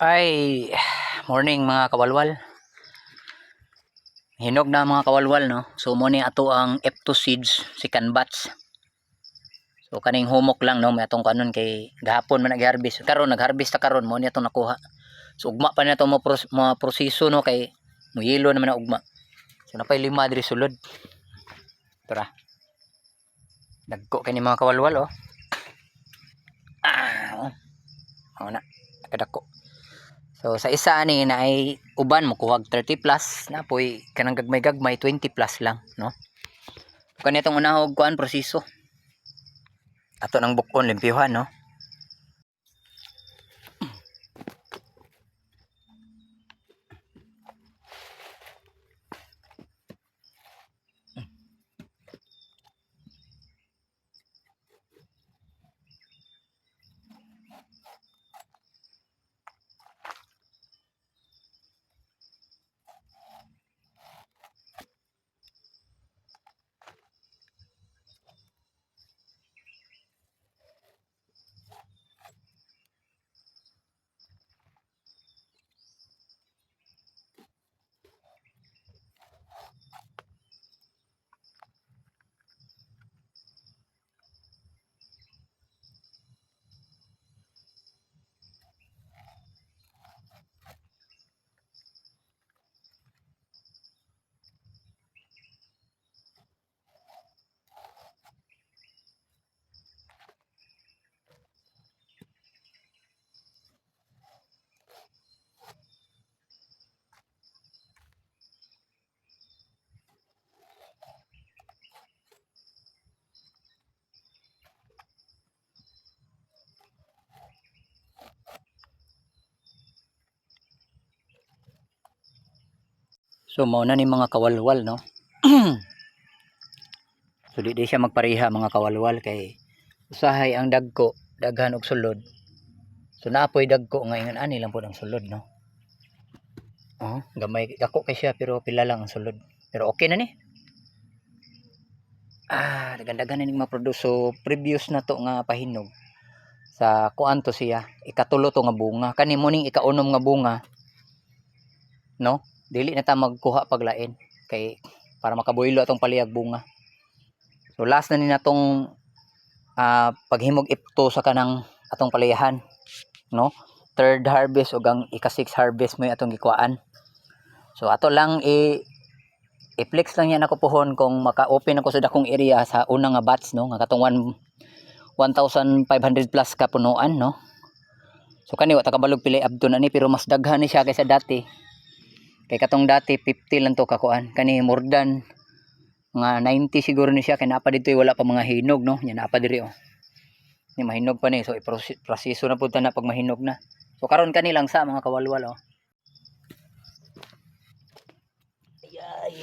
Ay, morning mga kawalwal. Hinog na mga kawalwal, no? So mo ni ato ang F2 seeds second batch. So kaning humok lang, no? May atong kanon kay gahapon man nag-harvest. Karon nag-harvest ta karon mo ni atong nakuha. So ugma pa na to mo proseso, no, kay muyelo naman na ugma. So napay 5 diri sulod. Tara. Dagko kani mga kawalwal, oh. Oh na. Kadako. So sa isa ani na ay uban mo kuwag 30 plus na poy kanang gagmay 20 plus lang, no. Kani itong unahog kuan proseso. Ato nang bukon limpyuhan, no. So mao na ni mga kawalwal, no. So di siya magpareha mga kawalwal kay usahay ang dagko daghan og sulod. So naapoy dagko nga ingon ani lang pud ang sulod, no. Oh, gamay dako kay siya pero pila lang ang sulod. Pero okay na ni. Dagan-dagan na ning ma-produce. So previous na to nga pahinog sa kuan to siya, ikatulo to nga bunga. Kani mo ning ikaunom nga bunga, no. Dili na ta magkuha paglain kay para makabuhilo atong palihag bunga. So last na ni natong paghimog ipto sa kanang atong palayahan, no. Third harvest ug ang ika-6 harvest mo atong gikuan. So ato lang i-flex lang yan ako pohon kung maka-open ako sa dakong area sa unang nga batch, no, nga katong 1,500 plus ka punuan, no. So kani wa ta kabalog pila abto na ni pero mas daghan ni siya kaysa dati. Kay katong dati 50 lang to kakuan, kani more than nga 90 siguro ni siya kay naa pa dito wala pa mga hinog, no. Nya naa pa diri, oh. Ni mahinog pa ni, so proseso na pud ta na pag mahinog na. So karon kani lang sa mga kawalwal, oh. Ay.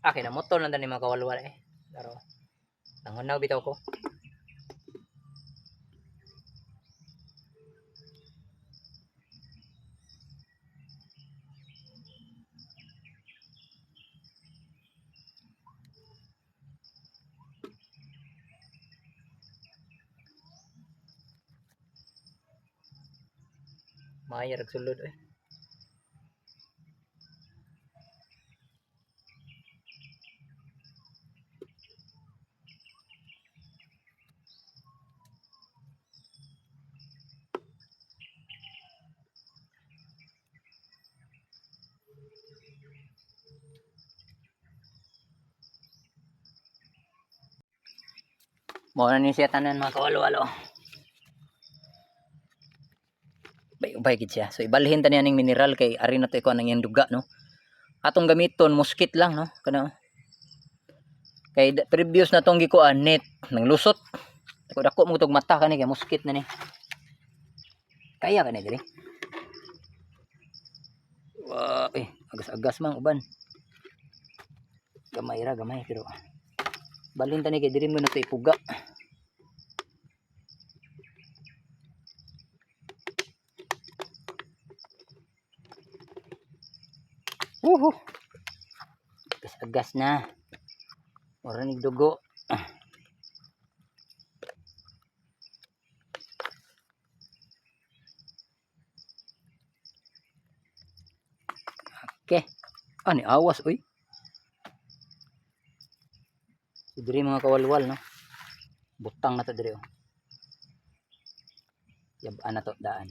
Okay na motor lang tani mga kawalwal, eh. Pero nangunaw bitaw ko. Mayar ag sulod, eh. Mo na ni siya tanan mga kawalwal, oh. Bay gid siya. So ibalhin ta niya ning mineral kay ari na to iko nang iyang duga, no. Atong gamiton muskit lang, no, kana. Kay previous na tong gikuan net nang lusot. Dako mo tog mata kani kay muskit na ni. Kaya kani diri. Wow, agas-agas mang uban. Gamay ra gamay pero balhin tani kay diri mo na to ipuga. Agas na. Ora nig dugo. Okay. Ni awas uy. Diri mga kawalwal no. Butang na to diri oh. Yabaan na to daan.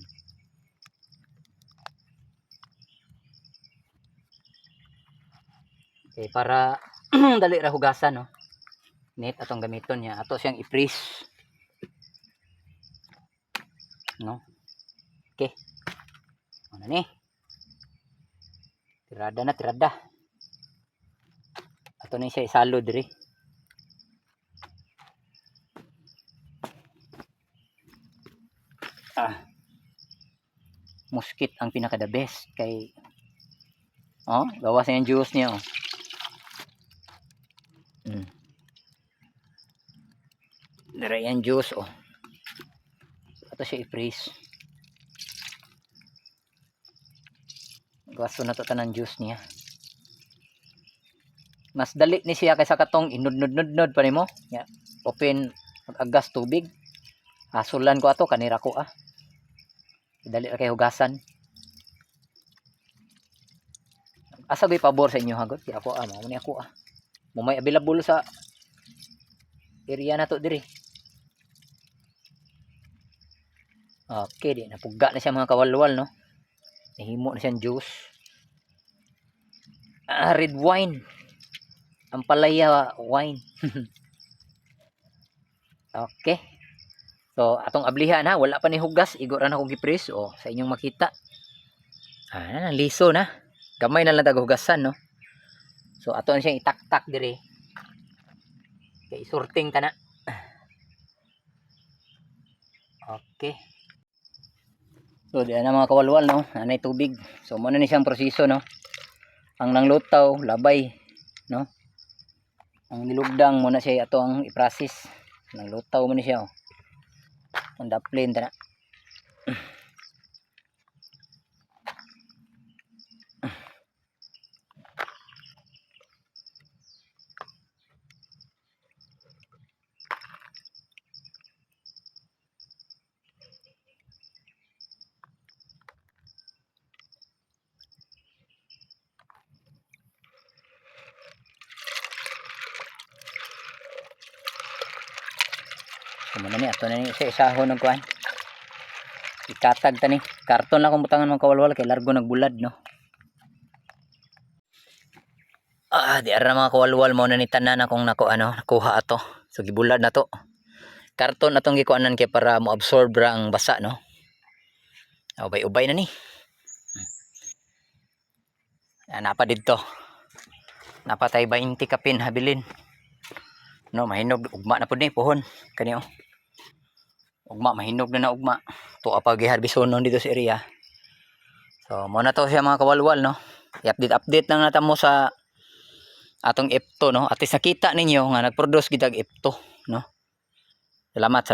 Okay, para dali ra hugasan no. Net atong gamiton niya. Ato siyang i-freeze. No. Okay. Ano ni? Tirada na, tirada. Ato na siya isalo diri. Muskit ang pinaka the best kay bawas na yung juice niya oh. Dara yan juice oh. Ato siya i-freeze. Gasto na to tanan juice niya. Mas dali ni siya kaysa katong inudnod-nudnod pa nimo. Yeah. Open mag-agas tubig. Hasulan ko ato kanira ko dali ra kay hugasan. Asa gay pabor sa inyo hagot kay ako mao ni ako mo may available sa area na to diri. Okay, di napugga na siya mga kawalwal no. Nahimo na siyang juice. Red wine. Ampalaya wine. Okay. So atong ablihan ha, wala pa ni hugas, igo ra na kong gi-press sa inyong makita. Liso na. Gamay na lang tag hugasan no. So ato na siyang itak-tak dire. Kay isorting ta na. Okay. So diyan na mga kawalwal no, anay tubig. So mo na ni siyang proseso no. Ang nanglutaw, labay no. Ang nilugdang mo na siya ato ang i-process. Nanglutaw mo ni siya Ang daplin ta na. Kumana ni ato na ni isa-isahon ng kuan. Ikatag ta ni. Karton lang kung butangan mga kawalwal kay largo nagbulad no. Di ara mga kawalwal mo na ni tanan akong nakuha ato. So gibulad na to. Karton atong gikuanan kay para mo absorb ra ang basa no. Ubay-ubay na ni. Napa didto. Napatay 20 kapin habilin. No, mahinog ugma na pud ni pohon kani ugma mahinog na ugma tuwa pa giharbisonon dito sa area. So mo na to siya mga kawalwal no. I-update lang natin mo sa atong F2 no. At least nakita ninyo nga nagproduce gid og F2 no. Salamat.